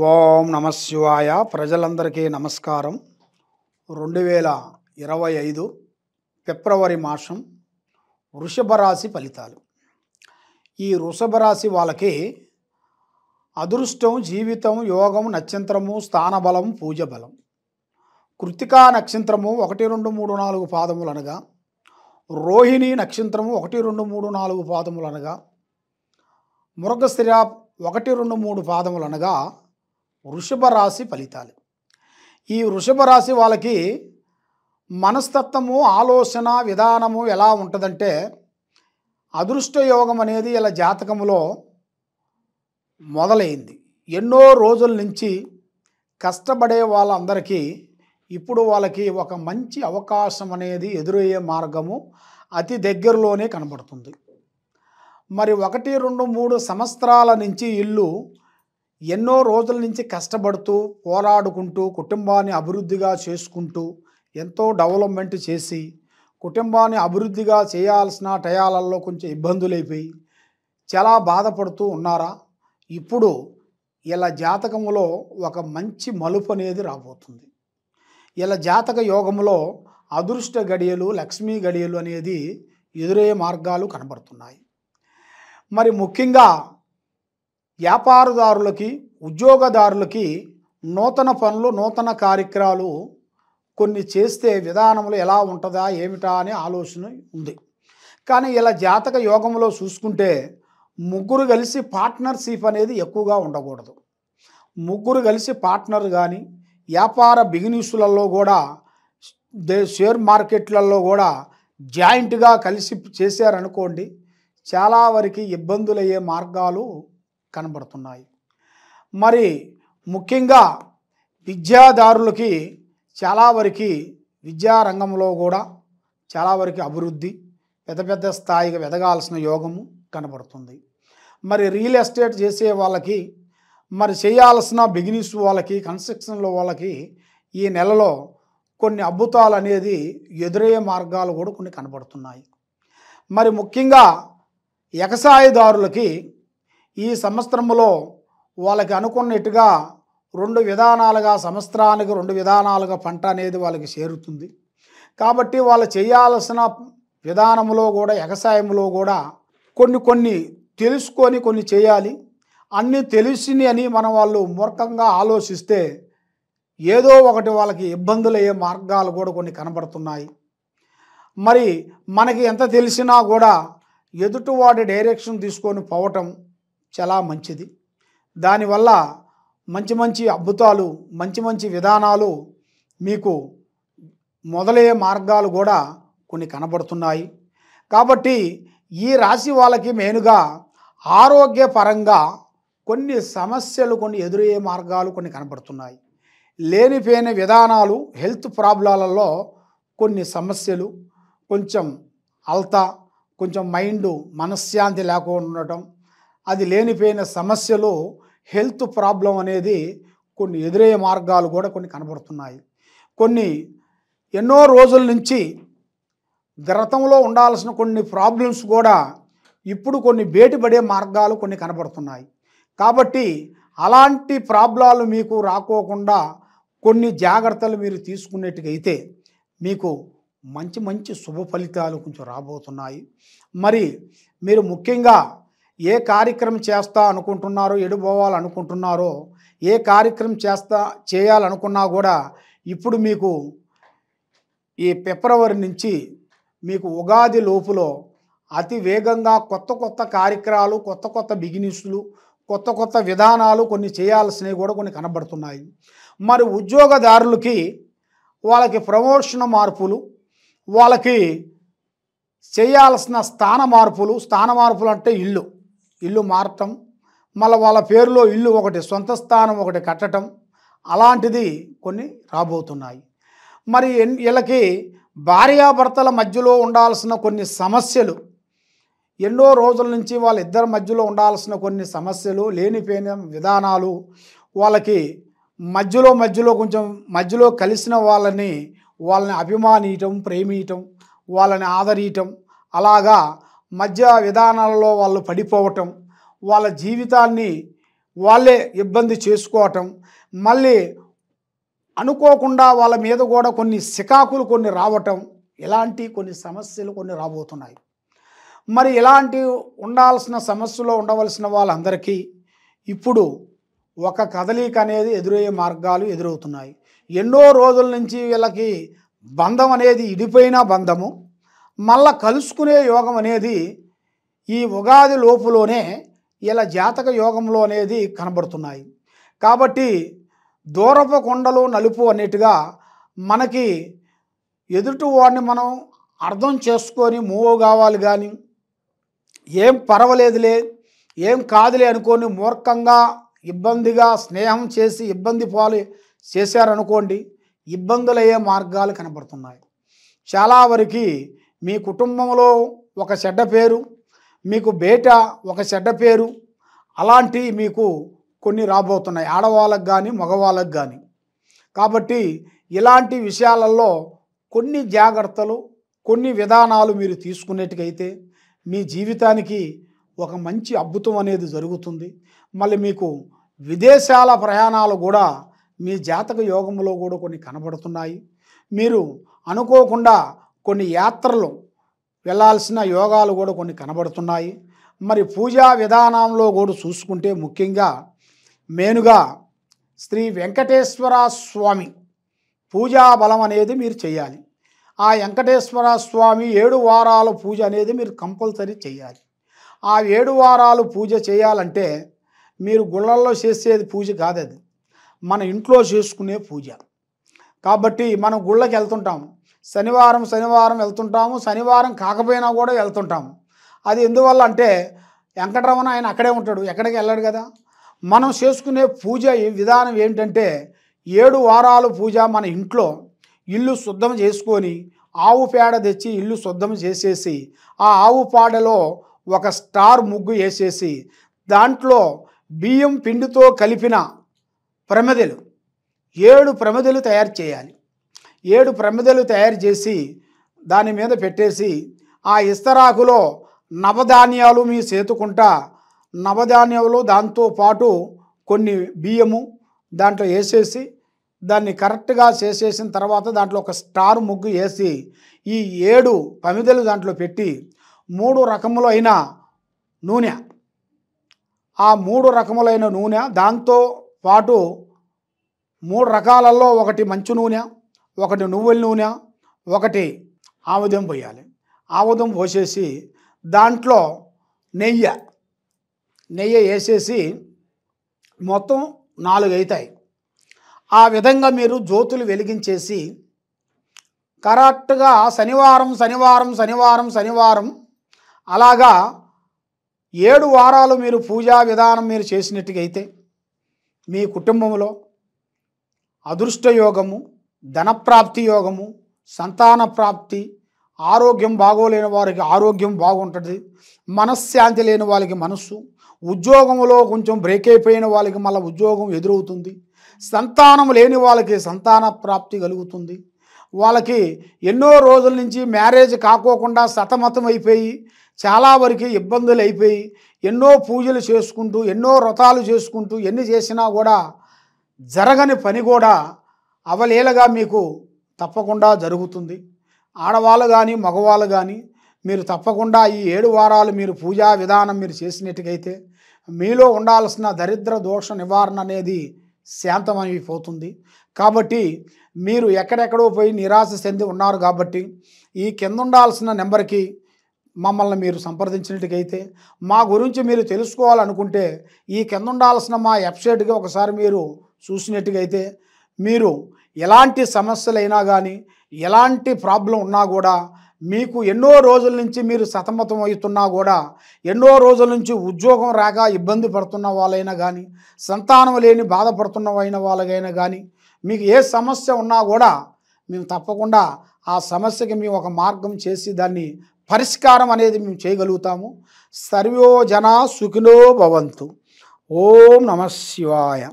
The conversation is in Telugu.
ఓం నమ శివాయ. ప్రజలందరికీ నమస్కారం. 2025 ఫిబ్రవరి మాసం వృషభ రాశి ఫలితాలు. ఈ వృషభ రాశి వాళ్ళకి అదృష్టం, జీవితం, యోగం, నక్షత్రము, స్థానబలం, పూజ బలం. కృత్తికా నక్షత్రము 1, 2, 3, 4 పాదములు అనగా, రోహిణి నక్షత్రము 1, 2, 3, 4 పాదములు అనగా, మృగశిర 1, 2, 3 పాదములు అనగా వృషభ రాశి ఫలితాలు. ఈ వృషభ రాశి వాళ్ళకి మనస్తత్వము, ఆలోచన విధానము ఎలా ఉంటుందంటే, అదృష్ట యోగం అనేది ఇలా జాతకములో మొదలైంది. ఎన్నో రోజుల నుంచి కష్టపడే వాళ్ళందరికీ ఇప్పుడు వాళ్ళకి ఒక మంచి అవకాశం అనేది ఎదురయ్యే మార్గము అతి దగ్గరలోనే కనబడుతుంది. మరి 1, 2, 3 సంవత్సరాల నుంచి ఇల్లు ఎన్నో రోజుల నుంచి కష్టపడుతూ పోరాడుకుంటూ కుటుంబాన్ని అభివృద్ధిగా చేసుకుంటూ ఎంతో డెవలప్మెంట్ చేసి కుటుంబాన్ని అభివృద్ధిగా చేయాల్సిన టయాలలో కొంచెం ఇబ్బందులైపోయి చాలా బాధపడుతూ ఉన్నారా? ఇప్పుడు ఇలా జాతకములో ఒక మంచి మలుపు అనేది రాబోతుంది. ఇలా జాతక యోగములో అదృష్ట గడియలు, లక్ష్మీ గడియలు అనేది ఎదురయ్యే మార్గాలు కనబడుతున్నాయి. మరి ముఖ్యంగా వ్యాపారదారులకి, ఉద్యోగదారులకి నూతన పనులు, నూతన కార్యక్రమాలు కొన్ని చేస్తే విధానములు ఎలా ఉంటుందా ఏమిటా అనే ఆలోచన ఉంది. కానీ ఇలా జాతక యోగంలో చూసుకుంటే ముగ్గురు కలిసి పార్ట్నర్షిప్ అనేది ఎక్కువగా ఉండకూడదు. ముగ్గురు కలిసి పార్ట్నర్ కానీ వ్యాపార బిజినెస్లలో కూడా షేర్ మార్కెట్లలో కూడా జాయింట్గా కలిసి చేశారనుకోండి, చాలా వరకు ఇబ్బందులయ్యే మార్గాలు కనబడుతున్నాయి. మరి ముఖ్యంగా విద్యాదారులకి చాలా వరకు విద్యారంగంలో కూడా చాలా వరకు అభివృద్ధి, పెద్ద పెద్ద స్థాయిగా ఎదగాల్సిన యోగము కనబడుతుంది. మరి రియల్ ఎస్టేట్ చేసే వాళ్ళకి, మరి చేయాల్సిన బిజినెస్ వాళ్ళకి, కన్స్ట్రక్షన్లో వాళ్ళకి ఈ నెలలో కొన్ని అద్భుతాలు అనేది ఎదురయ్యే మార్గాలు కూడా కొన్ని కనబడుతున్నాయి. మరి ముఖ్యంగా వ్యవసాయదారులకి ఈ సంవత్సరంలో వాళ్ళకి అనుకున్నట్టుగా 2 విధానాలుగా, సంవత్సరానికి 2 విధానాలుగా పంట అనేది వాళ్ళకి చేరుతుంది. కాబట్టి వాళ్ళు చేయాల్సిన విధానంలో కూడా, వ్యవసాయంలో కూడా కొన్ని తెలుసుకొని కొన్ని చేయాలి. అన్నీ తెలిసిని అని వాళ్ళు మూర్ఖంగా ఆలోచిస్తే ఏదో ఒకటి వాళ్ళకి ఇబ్బందులు అయ్యే మార్గాలు కూడా కొన్ని కనబడుతున్నాయి. మరి మనకి ఎంత తెలిసినా కూడా ఎదుటివాడి డైరెక్షన్ తీసుకొని పోవటం చాలా మంచిది. దానివల్ల మంచి మంచి అద్భుతాలు, మంచి మంచి విధానాలు మీకు మొదలయ్యే మార్గాలు కూడా కొన్ని కనబడుతున్నాయి. కాబట్టి ఈ రాశి వాళ్ళకి మెయిన్గా ఆరోగ్యపరంగా కొన్ని సమస్యలు, కొన్ని ఎదురయ్యే మార్గాలు కొన్ని కనబడుతున్నాయి. లేనిపోయిన విధానాలు, హెల్త్ ప్రాబ్లాలలో కొన్ని సమస్యలు, కొంచెం అల్తా, కొంచెం మైండ్ మనశ్శాంతి లేకుండా ఉండటం, అది లేనిపోయిన సమస్యలు, హెల్త్ ప్రాబ్లం అనేది కొన్ని ఎదురయ్యే మార్గాలు కూడా కొన్ని కనబడుతున్నాయి. కొన్ని ఎన్నో రోజుల నుంచి గతంలో ఉండాల్సిన కొన్ని ప్రాబ్లమ్స్ కూడా ఇప్పుడు కొన్ని బయటపడే మార్గాలు కొన్ని కనబడుతున్నాయి. కాబట్టి అలాంటి ప్రాబ్లాలు మీకు రాకోకుండా కొన్ని జాగ్రత్తలు మీరు తీసుకునేట్టుగైతే మీకు మంచి మంచి శుభ ఫలితాలు కొంచెం రాబోతున్నాయి. మరి మీరు ముఖ్యంగా ఏ కార్యక్రమం చేస్తా అనుకుంటున్నారో, ఎడుపోవాలనుకుంటున్నారో, ఏ కార్యక్రమం చేయాలనుకున్నా కూడా ఇప్పుడు మీకు ఈ ఫిబ్రవరి నుంచి మీకు ఉగాది లోపులో అతి వేగంగా కొత్త కార్యక్రమాలు, కొత్త బిజినెస్లు, కొత్త విధానాలు కొన్ని చేయాల్సినవి కూడా కొన్ని కనబడుతున్నాయి. మరి ఉద్యోగదారులకి వాళ్ళకి ప్రమోషన్ మార్పులు, వాళ్ళకి చేయాల్సిన స్థాన మార్పులు అంటే ఇల్లు మారటం, మళ్ళీ వాళ్ళ పేరులో ఇల్లు ఒకటి, సొంత స్థానం ఒకటి కట్టడం, అలాంటిది కొన్ని రాబోతున్నాయి. మరి వీళ్ళకి భార్యాభర్తల మధ్యలో ఉండాల్సిన కొన్ని సమస్యలు, ఎన్నో రోజుల నుంచి వాళ్ళిద్దరి మధ్యలో ఉండాల్సిన కొన్ని సమస్యలు, లేనిపోయిన విధానాలు, వాళ్ళకి మధ్యలో కొంచెం మధ్యలో కలిసిన వాళ్ళని అభిమానించటం, ప్రేమించటం, వాళ్ళని ఆదరించటం, అలాగా మధ్య విధానాలలో వాళ్ళు పడిపోవటం, వాళ్ళ జీవితాన్ని వాళ్ళే ఇబ్బంది చేసుకోవటం, మళ్ళీ అనుకోకుండా వాళ్ళ మీద కూడా కొన్ని సికాకులు కొన్ని రావటం, ఇలాంటి కొన్ని సమస్యలు కొన్ని రాబోతున్నాయి. మరి ఇలాంటి ఉండాల్సిన సమస్యలో ఉండవలసిన వాళ్ళందరికీ ఇప్పుడు ఒక కదలిక అనేది ఎదురయ్యే మార్గాలు ఎదురవుతున్నాయి. ఎన్నో రోజుల నుంచి వీళ్ళకి బంధం అనేది ఇడిపోయిన బంధము మళ్ళా కలుసుకునే యోగం అనేది ఈ ఉగాది లోపులోనే ఇలా జాతక యోగంలో అనేది కనబడుతున్నాయి. కాబట్టి దూరపు కొండలు నలుపు అన్నట్టుగా మనకి ఎదుటి వాడిని మనం అర్థం చేసుకొని మూవ్ కావాలి, కానీ ఏం పర్వాలేదులే ఏం కాదులే అనుకొని మూర్ఖంగా ఇబ్బందిగా స్నేహం చేసి ఇబ్బంది పాలు చేశారనుకోండి, ఇబ్బందులయ్యే మార్గాలు కనబడుతున్నాయి. చాలా వరకు మీ కుటుంబంలో ఒక చెడ్డ పేరు, మీకు బయట ఒక చెడ్డ పేరు, అలాంటి మీకు కొన్ని రాబోతున్నాయి, ఆడవాళ్ళకు కానీ మగవాళ్ళకు కానీ. కాబట్టి ఇలాంటి విషయాలలో కొన్ని జాగ్రత్తలు కొన్ని విధానాలు మీరు తీసుకునేట్టుకైతే మీ జీవితానికి ఒక మంచి అద్భుతం అనేది జరుగుతుంది. మళ్ళీ మీకు విదేశాల ప్రయాణాలు కూడా మీ జాతక యోగంలో కూడా కొన్ని కనబడుతున్నాయి. మీరు అనుకోకుండా కొన్ని యాత్రలు వెళ్ళాల్సిన యోగాలు కూడా కొన్ని కనబడుతున్నాయి. మరి పూజా విధానంలో కూడా చూసుకుంటే ముఖ్యంగా మెయిన్గా శ్రీ వెంకటేశ్వర స్వామి పూజా బలం అనేది మీరు చేయాలి. ఆ వెంకటేశ్వర స్వామి 7 వారాల పూజ అనేది మీరు కంపల్సరీ చేయాలి. ఆ 7 వారాలు పూజ చేయాలంటే మీరు గుళ్ళల్లో చేసేది పూజ కాదు, అది మన ఇంట్లో చేసుకునే పూజ. కాబట్టి మనం గుళ్ళకి వెళ్తుంటాము, శనివారం వెళ్తుంటాము, శనివారం కాకపోయినా కూడా వెళ్తుంటాము. అది ఎందువల్ల అంటే వెంకటరమణ ఆయన అక్కడే ఉంటాడు, ఎక్కడికి వెళ్ళాడు కదా. మనం చేసుకునే పూజ విధానం ఏంటంటే 7 వారాలు పూజ మన ఇంట్లో ఇల్లు శుద్ధం చేసుకొని ఆవు పేడ తెచ్చి ఇల్లు శుద్ధం చేసేసి ఆ ఆవు పేడలో ఒక స్టార్ ముగ్గు వేసేసి దాంట్లో బియ్యం పిండితో కలిపిన ప్రమిదలు 7 ప్రమిదలు తయారు చేయాలి. 7 ప్రమిదలు తయారు చేసి దాని మీద పెట్టేసి ఆ ఇస్తరాకులో నవధాన్యాలు మీ చేతుకుంటా నవధాన్యాలు దాంతోపాటు కొన్ని బియ్యము దాంట్లో వేసేసి దాన్ని కరెక్ట్గా చేసేసిన తర్వాత దాంట్లో ఒక స్టార్ ముగ్గు వేసి ఈ 7 ప్రమిదలు దాంట్లో పెట్టి 3 రకములైన నూనె, ఆ 3 రకములైన నూనె దాంతో పాటు 3 రకాలలో ఒకటి మంచు నూనె, ఒకటి నువ్వుల నూనె, ఒకటి ఆముదం పోయాలి. ఆముదం పోసేసి దాంట్లో నెయ్యి వేసేసి మొత్తం 4 అవుతాయి. ఆ విధంగా మీరు జ్యోతులు వెలిగించేసి కరెక్ట్గా శనివారం అలాగా 7 వారాలు మీరు పూజా విధానం మీరు చేసినట్టుగైతే మీ కుటుంబంలో అదృష్టయోగము, ధనప్రాప్తి యోగము, సంతాన ప్రాప్తి, ఆరోగ్యం బాగోలేని వారికి ఆరోగ్యం బాగుంటుంది, మనశ్శాంతి లేని వాళ్ళకి మనస్సు, ఉద్యోగంలో కొంచెం బ్రేక్ అయిపోయిన వాళ్ళకి మళ్ళీ ఉద్యోగం ఎదురవుతుంది, సంతానం లేని వాళ్ళకి సంతాన ప్రాప్తి కలుగుతుంది, వాళ్ళకి ఎన్నో రోజుల నుంచి మ్యారేజ్ కాకోకుండా సతమతం అయిపోయి చాలా వరకు ఇబ్బందులు అయిపోయి ఎన్నో పూజలు చేసుకుంటూ ఎన్నో వ్రతాలు చేసుకుంటూ ఎన్ని చేసినా కూడా జరగని పని కూడా అవలీలగా మీకు తప్పకుండా జరుగుతుంది. ఆడవాళ్ళు కానీ మగవాళ్ళు కానీ మీరు తప్పకుండా ఈ 7 వారాలు మీరు పూజా విధానం మీరు చేసినట్టుగైతే మీలో ఉండాల్సిన దరిద్ర దోష నివారణ అనేది శాంతమైపోతుంది. కాబట్టి మీరు ఎక్కడెక్కడో పోయి నిరాశ చెంది ఉన్నారు కాబట్టి ఈ కింద ఉండాల్సిన నెంబర్కి మమ్మల్ని మీరు సంప్రదించినట్టుగైతే మా గురించి మీరు తెలుసుకోవాలనుకుంటే ఈ కింద ఉండాల్సిన మా వెబ్సైట్కి ఒకసారి మీరు చూసినట్టుగైతే మీరు ఎలాంటి సమస్యలైనా కానీ ఎలాంటి ప్రాబ్లం ఉన్నా కూడా మీకు ఎన్నో రోజుల నుంచి మీరు సతమతం అవుతున్నా కూడా ఎన్నో రోజుల నుంచి ఉద్యోగం రాక ఇబ్బంది పడుతున్న వాళ్ళైనా కానీ సంతానం లేని బాధపడుతున్న వాళ్ళైనా కానీ మీకు ఏ సమస్య ఉన్నా కూడా మేము తప్పకుండా ఆ సమస్యకి మేము ఒక మార్గం చేసి దాన్ని పరిష్కారం అనేది మేము చేయగలుగుతాము. సర్వో జనా సుఖినో భవంతు. ఓం నమః శివాయ.